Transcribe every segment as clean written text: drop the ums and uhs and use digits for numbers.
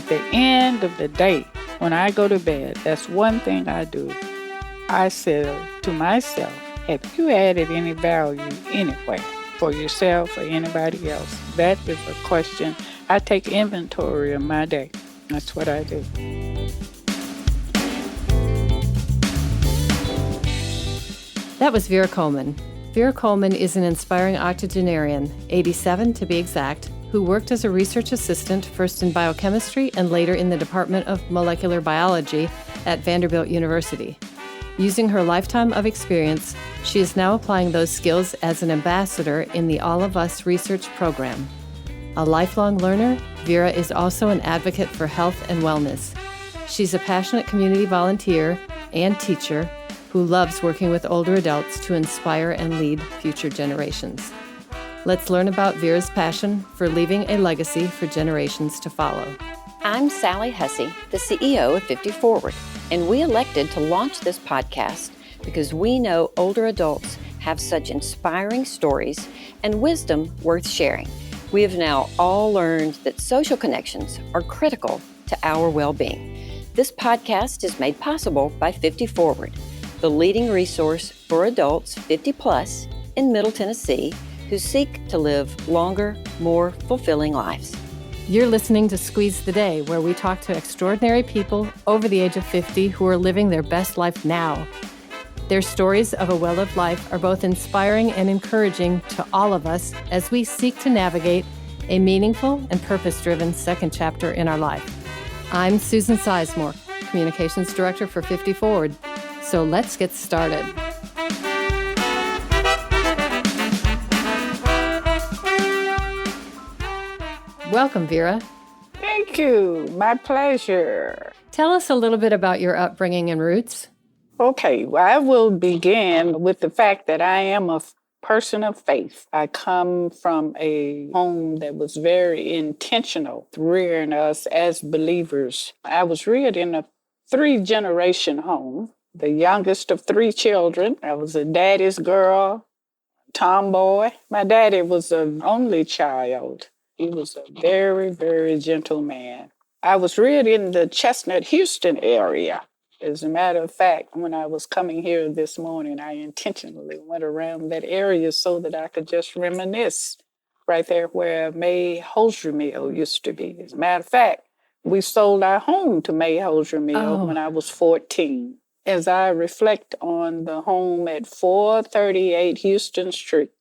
At the end of the day, when I go to bed, that's one thing I do. I say to myself, have you added any value anywhere for yourself or anybody else? That is a question. I take inventory of my day. That's what I do. That was Vera Coleman. Vera Coleman is an inspiring octogenarian, 87 to be exact, who worked as a research assistant first in biochemistry and later in the Department of Molecular Biology at Vanderbilt University. Using her lifetime of experience, she is now applying those skills as an ambassador in the All of Us research program. A lifelong learner, Vera is also an advocate for health and wellness. She's a passionate community volunteer and teacher who loves working with older adults to inspire and lead future generations. Let's learn about Vera's passion for leaving a legacy for generations to follow. I'm Sally Hussey, the CEO of 50 Forward, and we elected to launch this podcast because we know older adults have such inspiring stories and wisdom worth sharing. We have now all learned that social connections are critical to our well-being. This podcast is made possible by 50 Forward, the leading resource for adults 50 plus in Middle Tennessee who seek to live longer, more fulfilling lives. You're listening to Squeeze the Day, where we talk to extraordinary people over the age of 50 who are living their best life now. Their stories of a well-lived life are both inspiring and encouraging to all of us as we seek to navigate a meaningful and purpose-driven second chapter in our life. I'm Susan Sizemore, Communications Director for 50 Forward. So let's get started. Welcome, Vera. Thank you. My pleasure. Tell us a little bit about your upbringing and roots. Okay, well, I will begin with the fact that I am a person of faith. I come from a home that was very intentional, rearing us as believers. I was reared in a 3-generation home, the youngest of 3 children. I was a daddy's girl, tomboy. My daddy was an only child. He was a very, very gentle man. I was reared in the Chestnut, Houston area. As a matter of fact, when I was coming here this morning, I intentionally went around that area so that I could just reminisce right there where May Hosiery Mill used to be. As a matter of fact, we sold our home to May Hosiery Mill when I was 14. As I reflect on the home at 438 Houston Street,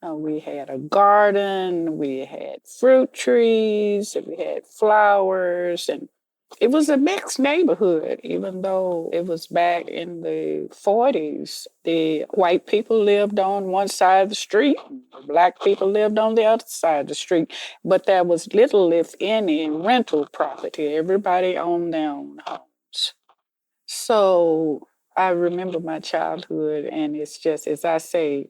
we had a garden, we had fruit trees, and we had flowers, and it was a mixed neighborhood, even though it was back in the 40s. The white people lived on one side of the street, and the black people lived on the other side of the street, but there was little, if any, rental property. Everybody owned their own homes. So I remember my childhood, and it's just, as I say,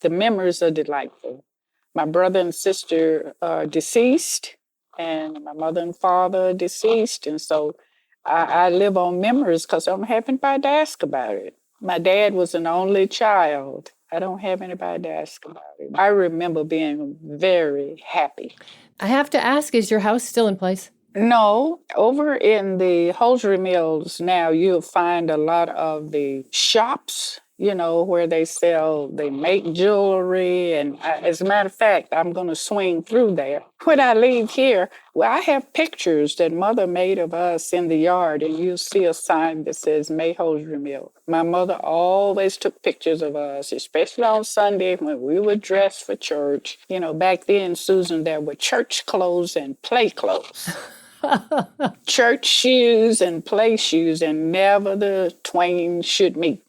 the memories are delightful. My brother and sister are deceased, and my mother and father are deceased, and so I live on memories because I don't have anybody to ask about it. My dad was an only child. I don't have anybody to ask about it. I remember being very happy. I have to ask, is your house still in place? No, over in the hosiery mills now, you'll find a lot of the shops, where they make jewelry. And as a matter of fact, I'm going to swing through there. When I leave here, well, I have pictures that Mother made of us in the yard, and you'll see a sign that says May Hosiery Mill. My mother always took pictures of us, especially on Sunday when we were dressed for church. Back then, Susan, there were church clothes and play clothes. Church shoes and play shoes, and never the twain should meet,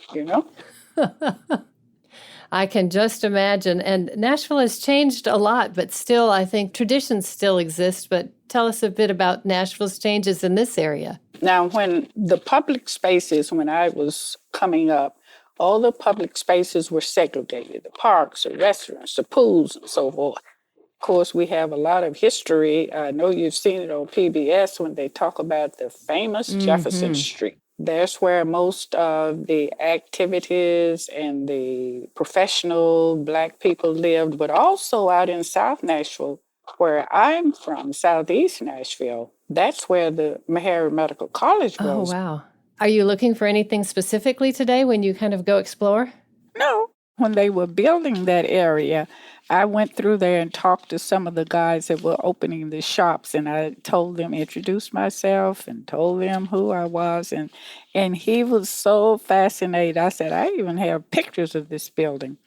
I can just imagine. And Nashville has changed a lot, but still, I think traditions still exist. But tell us a bit about Nashville's changes in this area. Now, when the public spaces, when I was coming up, all the public spaces were segregated. The parks, the restaurants, the pools, and so forth. Of course, we have a lot of history. I know you've seen it on PBS when they talk about the famous Jefferson Street. That's where most of the activities and the professional Black people lived, but also out in South Nashville, where I'm from, Southeast Nashville. That's where the Meharry Medical College Oh, was. wow. Are you looking for anything specifically today when you kind of go explore? No, when they were building that area, I went through there and talked to some of the guys that were opening the shops, and I told them, introduced myself, and told them who I was, and he was so fascinated. I said, I even have pictures of this building.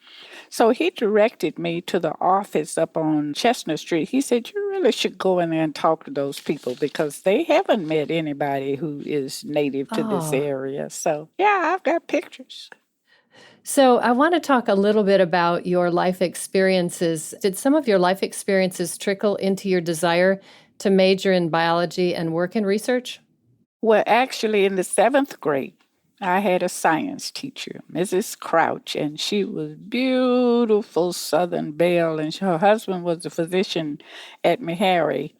So he directed me to the office up on Chestnut Street. He said, you really should go in there and talk to those people because they haven't met anybody who is native to this Oh. area. So, yeah, I've got pictures. So I want to talk a little bit about your life experiences. Did some of your life experiences trickle into your desire to major in biology and work in research? Well, actually, in the seventh grade, I had a science teacher, Mrs. Crouch, and she was beautiful Southern Belle, and her husband was a physician at Meharry.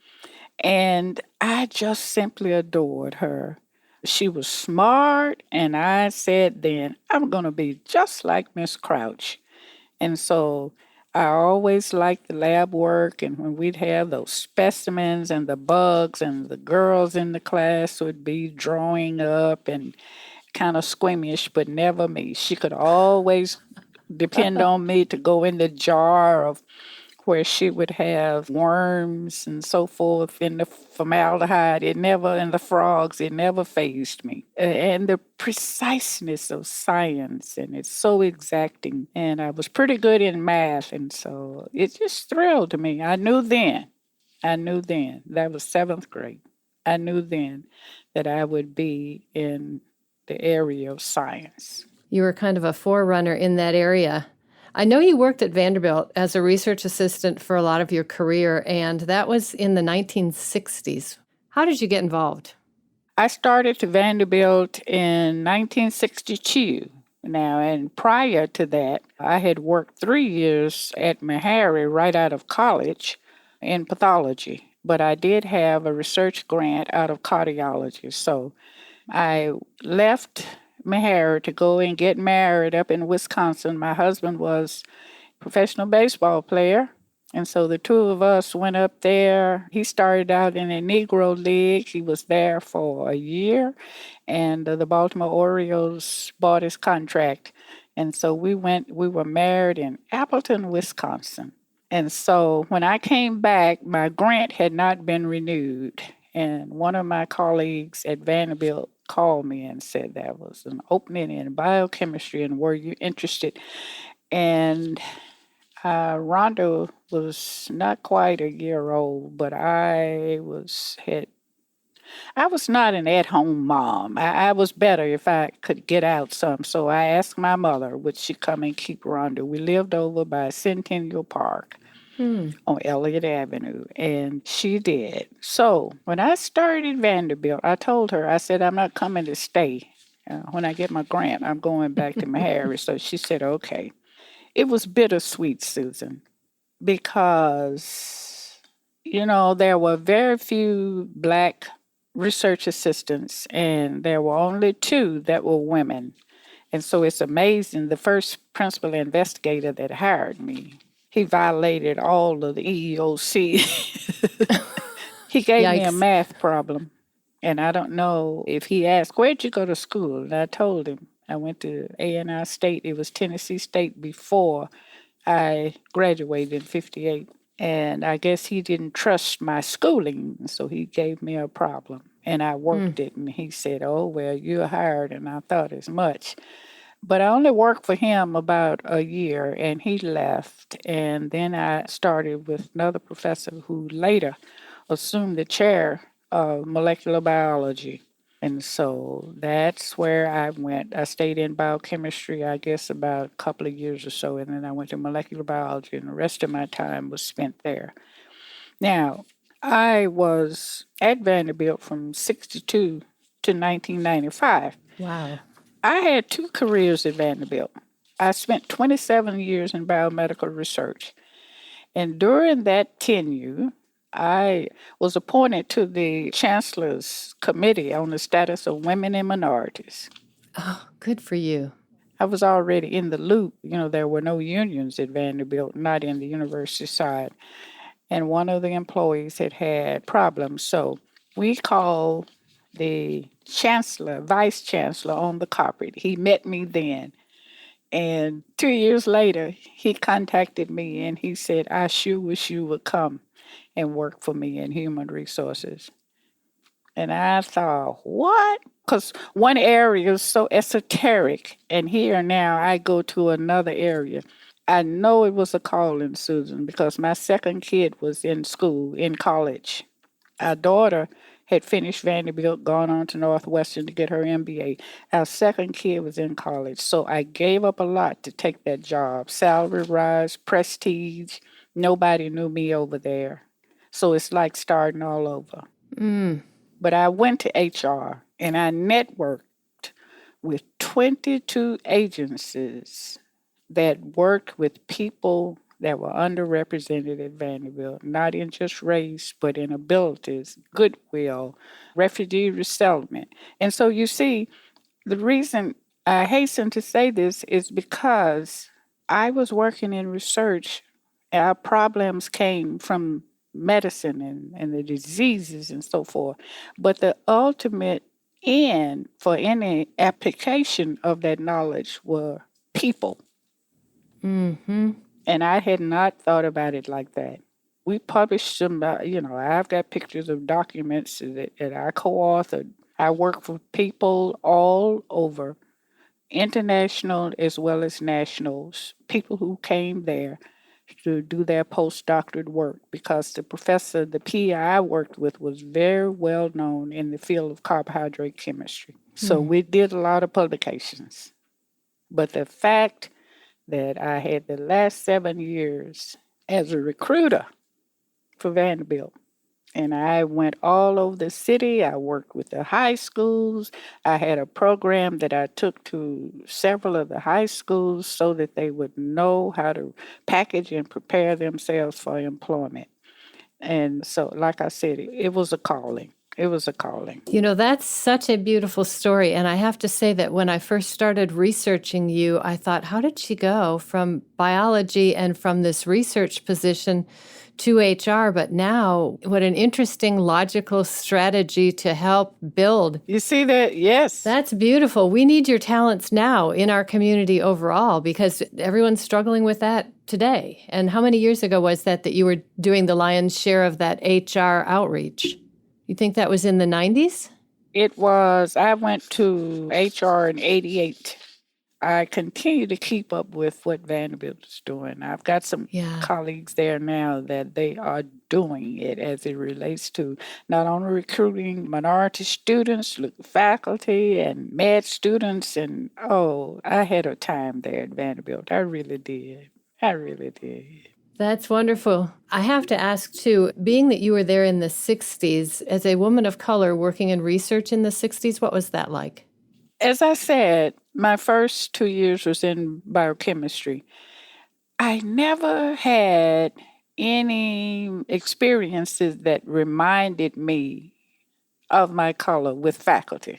And I just simply adored her. She was smart, and I said then, I'm going to be just like Miss Crouch. And so I always liked the lab work, and when we'd have those specimens and the bugs, and the girls in the class would be drawing up and kind of squeamish, but never me. She could always depend on me to go in the jar of where she would have worms and so forth in the formaldehyde. It never, and the frogs, it never fazed me. And the preciseness of science, and it's so exacting. And I was pretty good in math, and so it just thrilled me. I knew then, that was seventh grade. I knew then that I would be in the area of science. You were kind of a forerunner in that area. I know you worked at Vanderbilt as a research assistant for a lot of your career, and that was in the 1960s. How did you get involved? I started at Vanderbilt in 1962. Now, and prior to that, I had worked 3 years at Meharry right out of college in pathology. But I did have a research grant out of cardiology. So I left Meharry to go and get married up in Wisconsin. My husband was a professional baseball player. And so the two of us went up there. He started out in a Negro League. He was there for a year, and the Baltimore Orioles bought his contract. And so we were married in Appleton, Wisconsin. And so when I came back, my grant had not been renewed. And one of my colleagues at Vanderbilt called me and said there was an opening in biochemistry and were you interested? And Rhonda was not quite a year old, but I was not an at-home mom. I was better if I could get out some. So I asked my mother, would she come and keep Rhonda? We lived over by Centennial Park on Elliott Avenue, and she did. So when I started Vanderbilt, I told her, I said, I'm not coming to stay. When I get my grant, I'm going back to Meharry. So she said, okay. It was bittersweet, Susan, because, there were very few Black research assistants, and there were only two that were women. And so it's amazing. The first principal investigator that hired me, he violated all of the EEOC. He gave me a Yikes. math problem, and I don't know if he asked, where'd you go to school? And I told him I went to A&I State. It was Tennessee State before I graduated in 58. And I guess he didn't trust my schooling, so he gave me a problem. And I worked it, and he said, oh, well, you're hired, and I thought as much. But I only worked for him about a year, and he left. And then I started with another professor who later assumed the chair of molecular biology. And so that's where I went. I stayed in biochemistry, I guess, about a couple of years or so, and then I went to molecular biology, and the rest of my time was spent there. Now, I was at Vanderbilt from 62 to 1995. Wow. I had two careers at Vanderbilt. I spent 27 years in biomedical research, and during that tenure, I was appointed to the Chancellor's Committee on the Status of Women and Minorities. Oh, good for you. I was already in the loop. There were no unions at Vanderbilt, not in the university side. And one of the employees had problems. So We called the chancellor, vice chancellor on the carpet. He met me then. And 2 years later, he contacted me and he said, I sure wish you would come and work for me in human resources. And I thought, what? Because one area is so esoteric, and here now I go to another area. I know it was a calling, Susan, because my second kid was in school, in college. Our daughter had finished Vanderbilt, gone on to Northwestern to get her MBA. Our second kid was in college. So I gave up a lot to take that job. Salary rise, prestige. Nobody knew me over there. So it's like starting all over. But I went to HR and I networked with 22 agencies that worked with people that were underrepresented at Vanderbilt, not in just race, but in abilities, goodwill, refugee resettlement. And so you see, the reason I hasten to say this is because I was working in research. Our problems came from medicine and the diseases and so forth. But the ultimate end for any application of that knowledge were people. And I had not thought about it like that. We published some, I've got pictures of documents that I co-authored. I work for people all over, international as well as nationals, people who came there to do their postdoctorate work because the professor, the PI worked with was very well known in the field of carbohydrate chemistry. So we did a lot of publications. But the fact that I had the last 7 years as a recruiter for Vanderbilt. And I went all over the city. I worked with the high schools. I had a program that I took to several of the high schools so that they would know how to package and prepare themselves for employment. And so, like I said, it was a calling. It was a calling. You know, that's such a beautiful story. And I have to say that when I first started researching you, I thought, how did she go from biology and from this research position to HR? But now, what an interesting logical strategy to help build. You see that? Yes. That's beautiful. We need your talents now in our community overall because everyone's struggling with that today. And how many years ago was that you were doing the lion's share of that HR outreach? You think that was in the 90s? It was. I went to HR in 88. I continue to keep up with what Vanderbilt is doing. I've got some colleagues there now that they are doing it as it relates to not only recruiting minority students, faculty, and med students. And I had a time there at Vanderbilt. I really did. I really did. That's wonderful. I have to ask, too, being that you were there in the 60s, as a woman of color working in research in the 60s, what was that like? As I said, my first 2 years was in biochemistry. I never had any experiences that reminded me of my color with faculty.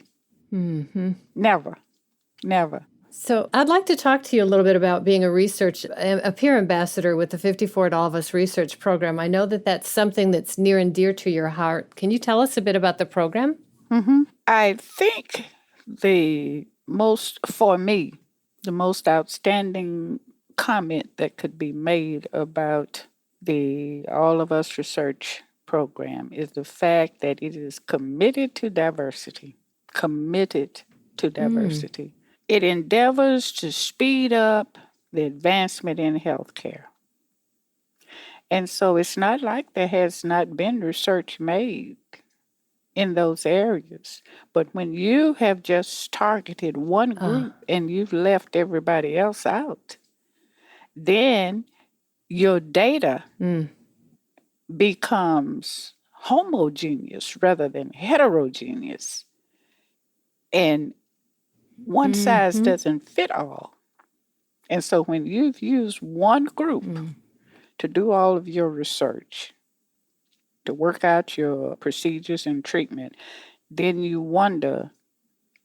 Never. So I'd like to talk to you a little bit about being a peer ambassador with the 54 Adolphus Research Program. I know that that's something that's near and dear to your heart. Can you tell us a bit about the program? I think the most outstanding comment that could be made about the All of Us Research Program is the fact that it is committed to diversity. It endeavors to speed up the advancement in healthcare. And so it's not like there has not been research made in those areas. But when you have just targeted one group and you've left everybody else out, then your data becomes homogeneous rather than heterogeneous. And one size doesn't fit all. And so when you've used one group to do all of your research, to work out your procedures and treatment, then you wonder,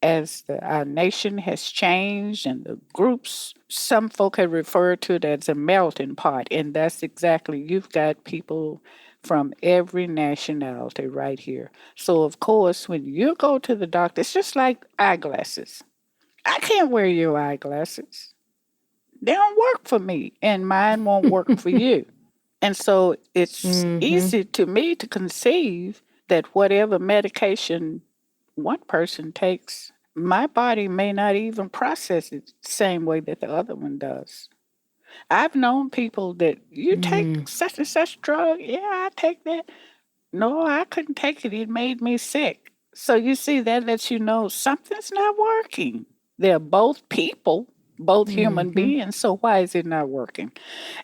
as our nation has changed and the groups, some folk have referred to it as a melting pot. And that's exactly, you've got people from every nationality right here. So, of course, when you go to the doctor, it's just like eyeglasses. I can't wear your eyeglasses. They don't work for me, and mine won't work for you. And so it's easy to me to conceive that whatever medication one person takes, my body may not even process it the same way that the other one does. I've known people that you take such and such drug. Yeah, I take that. No, I couldn't take it. It made me sick. So you see, that lets you know something's not working. They're both people, both human beings. So why is it not working?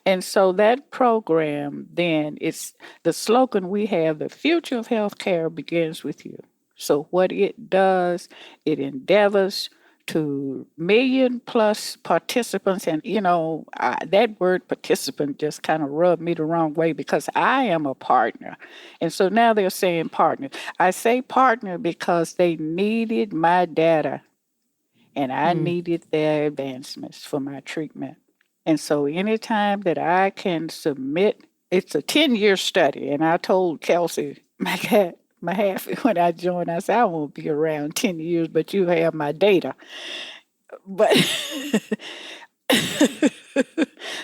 And so that program, then, it's the slogan we have: the future of healthcare begins with you. So what it does, it endeavors to million plus participants. And, that word participant just kind of rubbed me the wrong way because I am a partner. And so now they're saying partner. I say partner because they needed my data and I needed their advancements for my treatment. And so anytime that I can submit, it's a 10-year study. And I told Kelsey, my half, when I joined, I said, I won't be around 10 years, but you have my data. But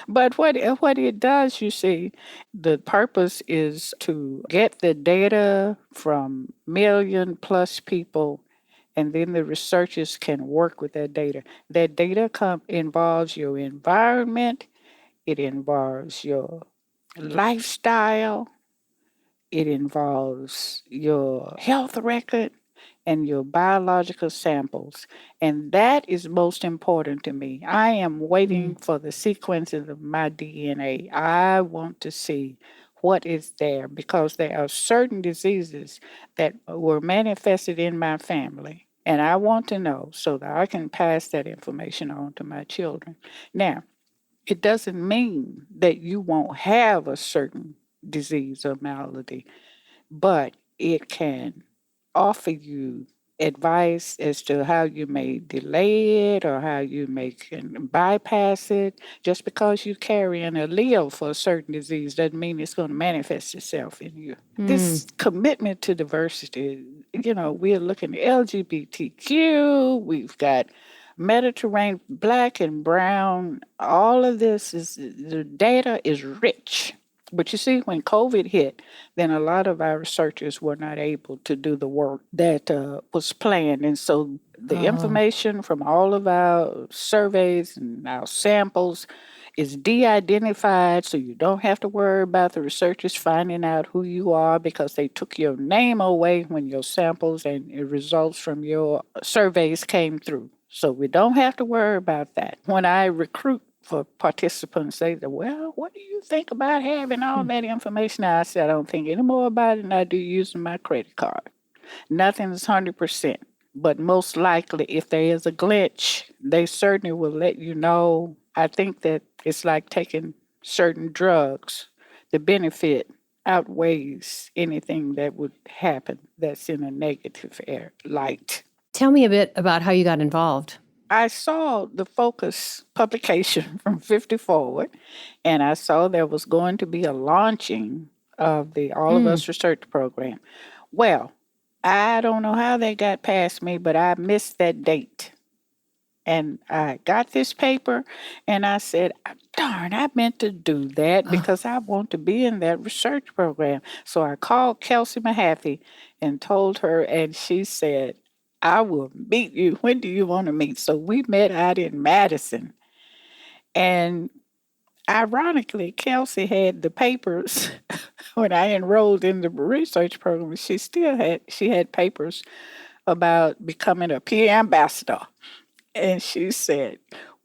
but what it does, you see, the purpose is to get the data from million plus people, and then the researchers can work with that data. That data involves your environment, it involves your lifestyle, it involves your health record, and your biological samples. And that is most important to me. I am waiting for the sequences of my DNA. I want to see what is there because there are certain diseases that were manifested in my family. And I want to know so that I can pass that information on to my children. Now, it doesn't mean that you won't have a certain disease or malady, but it can offer you advice as to how you may delay it or how you may can bypass it. Just because you carry an allele for a certain disease doesn't mean it's going to manifest itself in you. This commitment to diversity, we're looking at LGBTQ, we've got Mediterranean, black and brown, all of this the data is rich. But you see, when COVID hit, then a lot of our researchers were not able to do the work that was planned. And so the information from all of our surveys and our samples is de-identified, so you don't have to worry about the researchers finding out who you are because they took your name away when your samples and results from your surveys came through. So we don't have to worry about that. When I recruit for participants, they say, well, what do you think about having all that information? I said, I don't think any more about it than I do using my credit card. Nothing is 100%. But most likely, if there is a glitch, they certainly will let you know. I think that it's like taking certain drugs. The benefit outweighs anything that would happen that's in a negative light. Tell me a bit about how you got involved. I saw the Focus publication from 50 Forward, and I saw there was going to be a launching of the All of Us research program. Well, I don't know how they got past me, but I missed that date. And I got this paper, and I said, darn, I meant to do that because I want to be in that research program. So I called Kelsey Meharry and told her, and she said, I will meet you. When do you want to meet? So we met out in Madison. And ironically, Kelsey had the papers when I enrolled in the research program. She had papers about becoming a peer ambassador. And she said,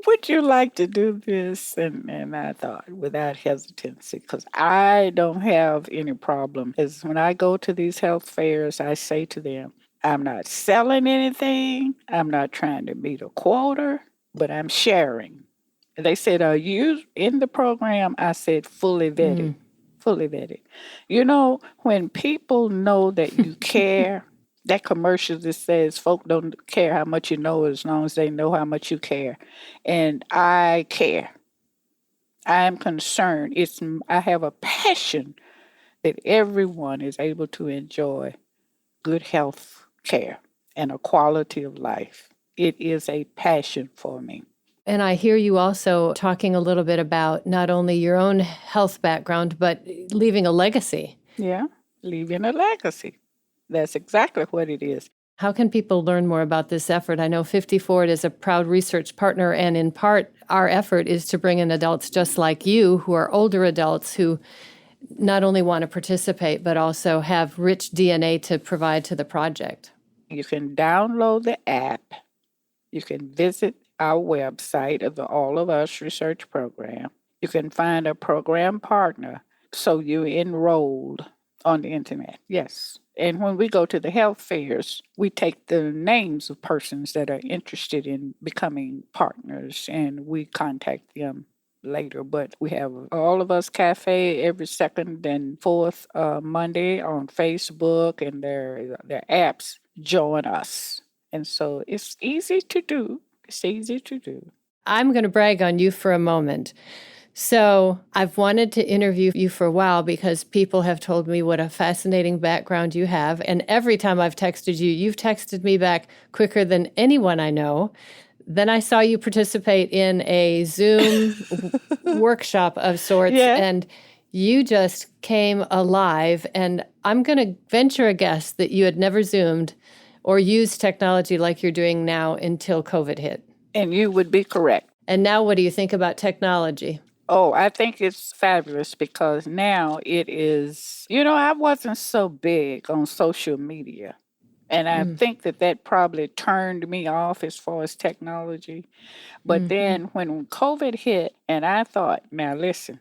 would you like to do this? And I thought without hesitancy, because I don't have any problem. Because when I go to these health fairs, I say to them, I'm not selling anything. I'm not trying to meet a quota, but I'm sharing. They said, are you in the program? I said, fully vetted, fully vetted. When people know that you care, that commercial that says folk don't care how much you know as long as they know how much you care. And I care. I am concerned. I have a passion that everyone is able to enjoy good health care and a quality of life. It is a passion for me. And I hear you also talking a little bit about not only your own health background, but leaving a legacy. Yeah, leaving a legacy. That's exactly what it is. How can people learn more about this effort? I know 50 Forward is a proud research partner, and in part, our effort is to bring in adults just like you, who are older adults who not only want to participate, but also have rich DNA to provide to the project. You can download the app. You can visit our website of the All of Us research program. You can find a program partner so you're enrolled on the internet. Yes. And when we go to the health fairs, we take the names of persons that are interested in becoming partners and we contact them later. But we have All of Us Cafe every second and fourth Monday on Facebook and their apps. Join us. And so it's easy to do. It's easy to do. I'm going to brag on you for a moment. So I've wanted to interview you for a while because people have told me what a fascinating background you have. And every time I've texted you, you've texted me back quicker than anyone I know. Then I saw you participate in a Zoom workshop of sorts, and you just came alive. And I'm going to venture a guess that you had never Zoomed or used technology like you're doing now until COVID hit. And you would be correct. And now what do you think about technology? Oh, I think it's fabulous because now it is, I wasn't so big on social media. And I think that probably turned me off as far as technology. But then when COVID hit, and I thought, now listen,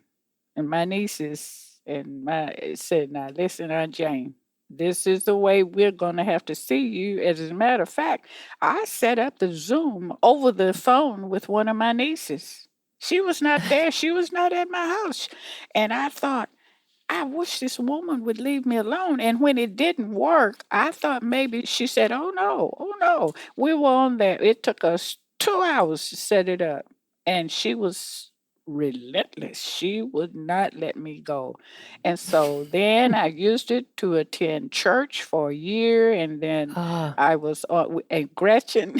and my nieces said, now listen, Aunt Jane, this is the way we're going to have to see you. As a matter of fact, I set up the Zoom over the phone with one of my nieces. She was not there. She was not at my house. And I thought, I wish this woman would leave me alone. And when it didn't work, I thought maybe she said, oh no. We were on there. It took us 2 hours to set it up. And she was relentless. She would not let me go. And so then I used it to attend church for a year. And then I was on, and Gretchen,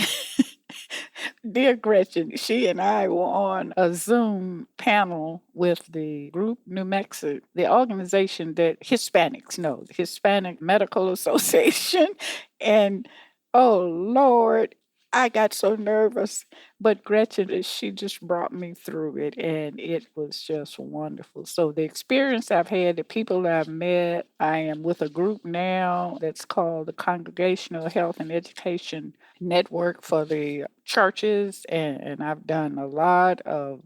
dear Gretchen, she and I were on a Zoom panel with the group New Mexico, the organization that Hispanics know, the Hispanic Medical Association. And oh, Lord, I got so nervous. But Gretchen, she just brought me through it, and it was just wonderful. So the experience I've had, the people that I've met, I am with a group now that's called the Congregational Health and Education Network for the churches, and I've done a lot of,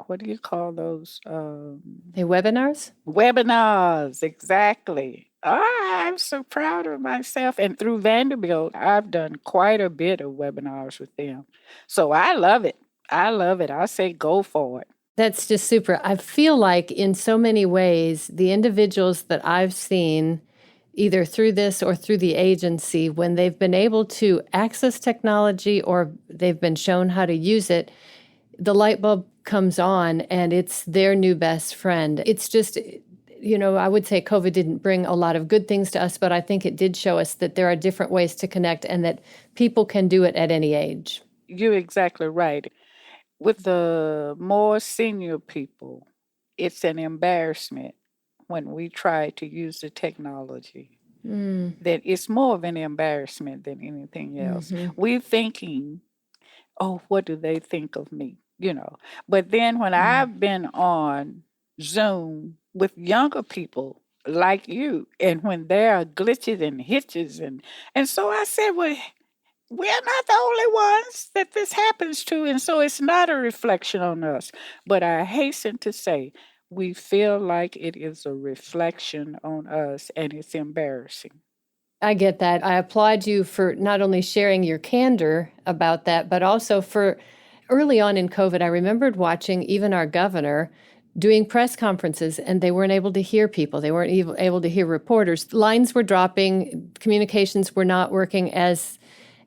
what do you call those? The webinars? Webinars, exactly. I'm so proud of myself. And through Vanderbilt, I've done quite a bit of webinars with them. So I love it. I say go for it. That's just super. I feel like in so many ways, the individuals that I've seen, either through this or through the agency, when they've been able to access technology or they've been shown how to use it, the light bulb comes on and it's their new best friend. It's just, I would say COVID didn't bring a lot of good things to us, but I think it did show us that there are different ways to connect and that people can do it at any age. You're exactly right. With the more senior people, it's an embarrassment when we try to use the technology. That it's more of an embarrassment than anything else. We're thinking, oh, what do they think of me? But then when I've been on Zoom with younger people like you, and when there are glitches and hitches, and so I said, well, we're not the only ones that this happens to, and so it's not a reflection on us. But I hasten to say, we feel like it is a reflection on us, and it's embarrassing. I get that. I applaud you for not only sharing your candor about that, but also for early on in COVID, I remembered watching even our governor doing press conferences, and they weren't able to hear people. They weren't able to hear reporters. Lines were dropping. Communications were not working as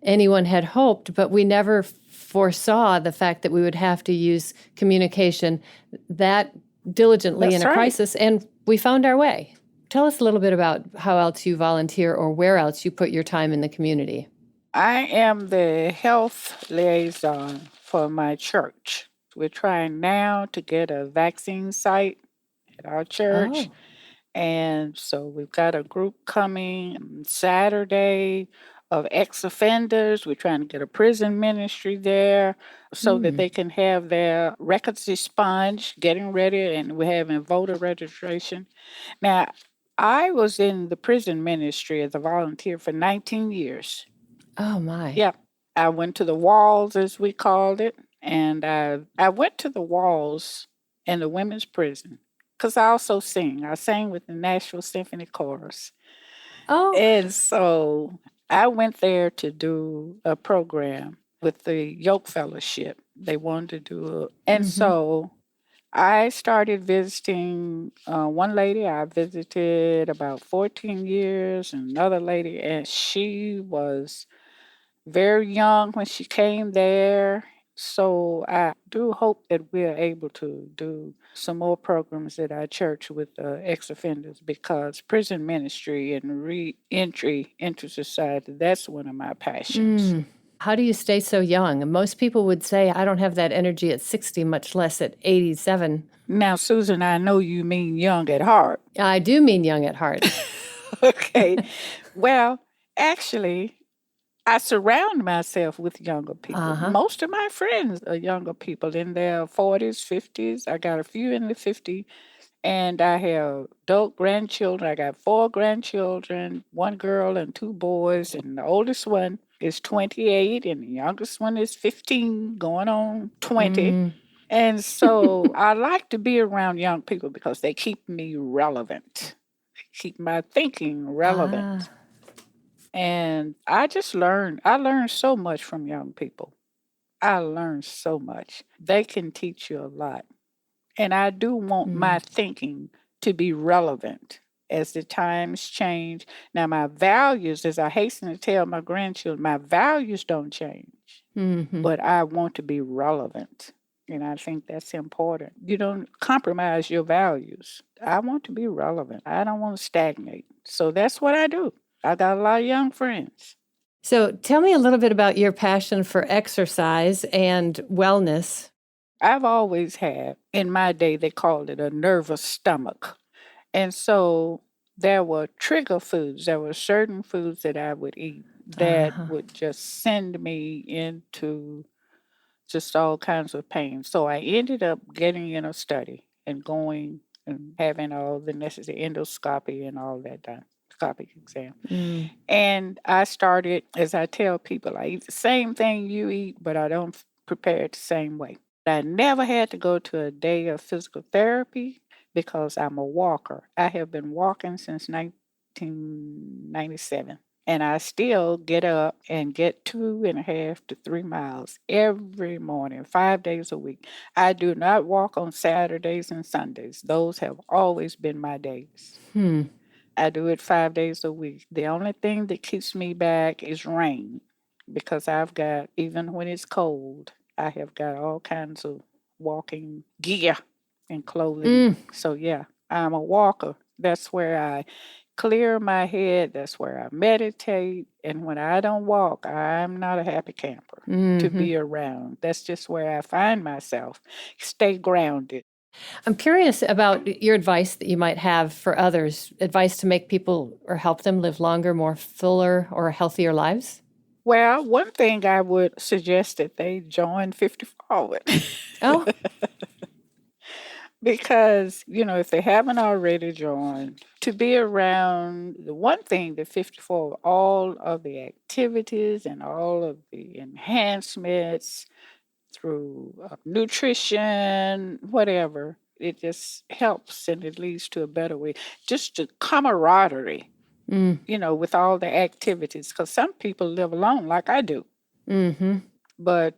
anyone had hoped, but we never foresaw the fact that we would have to use communication that diligently in a crisis, and we found our way. Tell us a little bit about how else you volunteer or where else you put your time in the community. I am the health liaison for my church. We're trying now to get a vaccine site at our church. Oh. And so we've got a group coming Saturday of ex-offenders. We're trying to get a prison ministry there so that they can have their records expunged, getting ready, and we're having voter registration. Now, I was in the prison ministry as a volunteer for 19 years. Oh, my. Yeah. I went to the walls, as we called it, and I went to the walls in the women's prison because I also sing. I sang with the Nashville Symphony Chorus. Oh. And so I went there to do a program with the Yoke Fellowship. They wanted to do it. And so I started visiting one lady I visited about 14 years, and another lady, and she was very young when she came there. So I do hope that we're able to do some more programs at our church with ex-offenders because prison ministry and re-entry into society, that's one of my passions. How do you stay so young? Most people would say, I don't have that energy at 60, much less at 87. Now, Susan, I know you mean young at heart. I do mean young at heart. Okay. Well, actually, I surround myself with younger people. Most of my friends are younger people in their 40s, 50s. I got a few in the 50s, and I have adult grandchildren. I got 4 grandchildren, 1 girl and 2 boys, and the oldest one is 28, and the youngest one is 15, going on 20. And so I like to be around young people because they keep me relevant, they keep my thinking relevant. And I learned so much from young people. I learned so much. They can teach you a lot. And I do want my thinking to be relevant as the times change. Now, my values, as I hasten to tell my grandchildren, my values don't change, but I want to be relevant. And I think that's important. You don't compromise your values. I want to be relevant. I don't want to stagnate. So that's what I do. I got a lot of young friends. So tell me a little bit about your passion for exercise and wellness. I've always had, in my day, they called it a nervous stomach. And so there were trigger foods. There were certain foods that I would eat that would just send me into just all kinds of pain. So I ended up getting in a study and going and having all the necessary endoscopy and all that done, endoscopic exam. And I started, as I tell people, I eat the same thing you eat, but I don't prepare it the same way. I never had to go to a day of physical therapy because I'm a walker. I have been walking since 1997. And I still get up and get 2.5 to 3 miles every morning, 5 days a week. I do not walk on Saturdays and Sundays. Those have always been my days. I do it 5 days a week. The only thing that keeps me back is rain because I've got, even when it's cold, I have got all kinds of walking gear and clothing. So, yeah, I'm a walker. That's where I clear my head. That's where I meditate. And when I don't walk, I'm not a happy camper to be around. That's just where I find myself. Stay grounded. I'm curious about your advice that you might have for others, advice to make people or help them live longer, more fuller, or healthier lives. Well, one thing I would suggest that they join 50 Forward. Oh. Because, if they haven't already joined, to be around the one thing that 54, all of the activities and all of the enhancements through nutrition, whatever, it just helps and it leads to a better way. Just the camaraderie, with all the activities, because some people live alone like I do. But,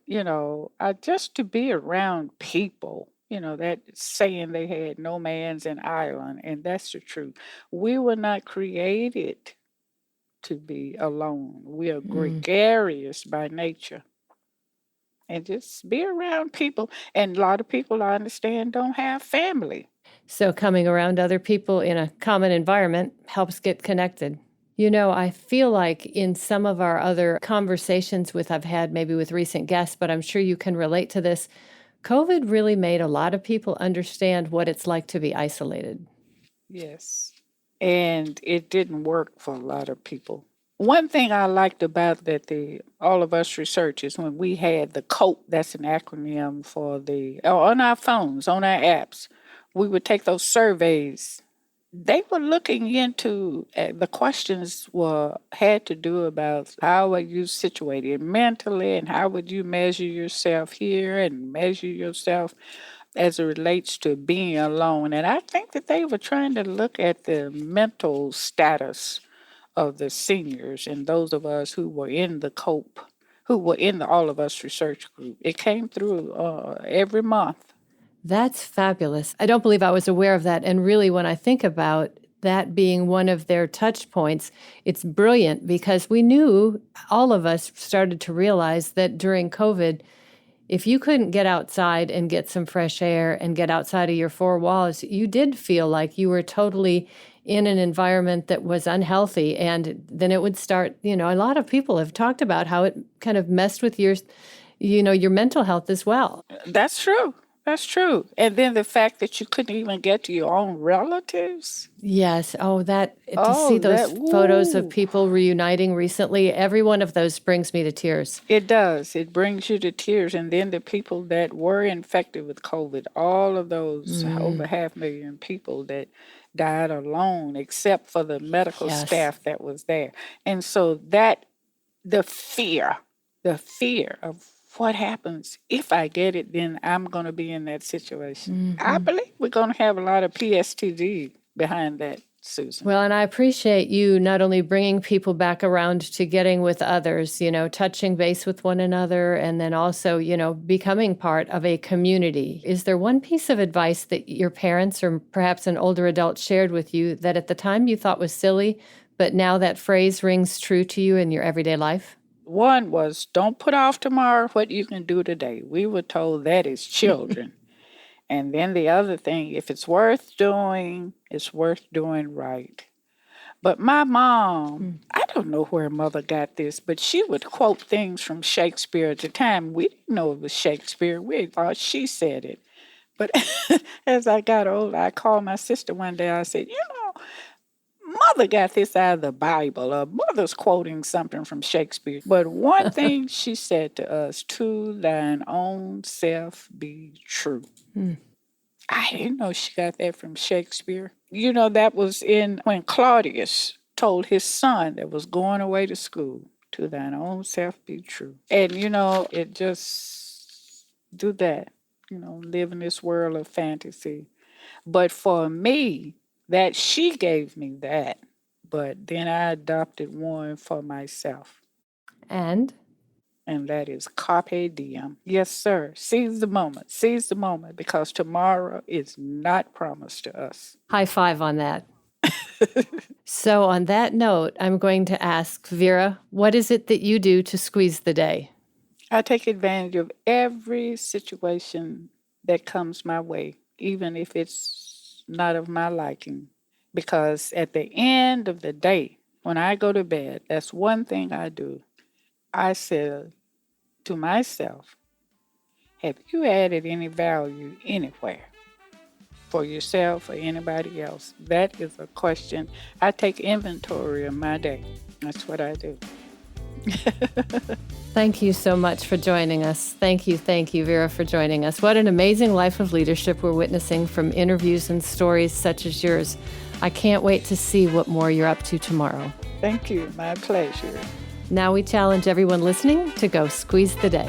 just to be around people, that saying they had no man's an island, and that's the truth. We were not created to be alone. We are gregarious by nature. And just be around people. And a lot of people, I understand, don't have family. So coming around other people in a common environment helps get connected. You know, I feel like in some of our other conversations I've had maybe with recent guests, but I'm sure you can relate to this, COVID really made a lot of people understand what it's like to be isolated. Yes. And it didn't work for a lot of people. One thing I liked about that all of us researchers, when we had the COPE, that's an acronym for on our phones, on our apps, we would take those surveys. They were looking into the questions had to do about how are you situated mentally, and how would you measure yourself here and measure yourself as it relates to being alone. And I think that they were trying to look at the mental status of the seniors and those of us who were in the COPE, who were in the All of Us research group. It came through every month. That's fabulous. I don't believe I was aware of that. And really, when I think about that being one of their touch points, it's brilliant because we knew, all of us started to realize that during COVID, if you couldn't get outside and get some fresh air and get outside of your four walls, you did feel like you were totally in an environment that was unhealthy. And then it would start, a lot of people have talked about how it kind of messed with your mental health as well. That's true. That's true. And then the fact that you couldn't even get to your own relatives. Yes. To see those photos of people reuniting recently, every one of those brings me to tears. It does. It brings you to tears. And then the people that were infected with COVID, all of those over 500,000 people that died alone, except for the medical staff that was there. And so the fear of what happens if I get it, then I'm going to be in that situation. I believe we're going to have a lot of PSTD behind that, Susan. Well, and I appreciate you not only bringing people back around to getting with others, touching base with one another, and then also, becoming part of a community. Is there one piece of advice that your parents or perhaps an older adult shared with you that at the time you thought was silly, but now that phrase rings true to you in your everyday life? One was, don't put off tomorrow what you can do today. We were told that as children. And then the other thing, if it's worth doing, it's worth doing right. But my mom, I don't know where mother got this, but she would quote things from Shakespeare. At the time, we didn't know it was Shakespeare. We thought she said it. But as I got older, I called my sister one day. I said, Mother got this out of the Bible, or Mother's quoting something from Shakespeare. But one thing she said to us, to thine own self be true. I didn't know she got that from Shakespeare. That was when Claudius told his son that was going away to school, to thine own self be true. And, it just do that, live in this world of fantasy. But for me, that she gave me that, but then I adopted one for myself. And that is carpe diem. Yes, sir. Seize the moment, because tomorrow is not promised to us. High five on that. So on that note, I'm going to ask Vera, what is it that you do to squeeze the day? I take advantage of every situation that comes my way, even if it's not of my liking, because at the end of the day, when I go to bed, that's one thing I do. I say to myself, have you added any value anywhere for yourself or anybody else? That is a question. I take inventory of my day. That's what I do. Thank you so much for joining us. Thank you, Vera, for joining us. What an amazing life of leadership we're witnessing from interviews and stories such as yours. I can't wait to see what more you're up to tomorrow. Thank you. My pleasure. Now we challenge everyone listening to go squeeze the day.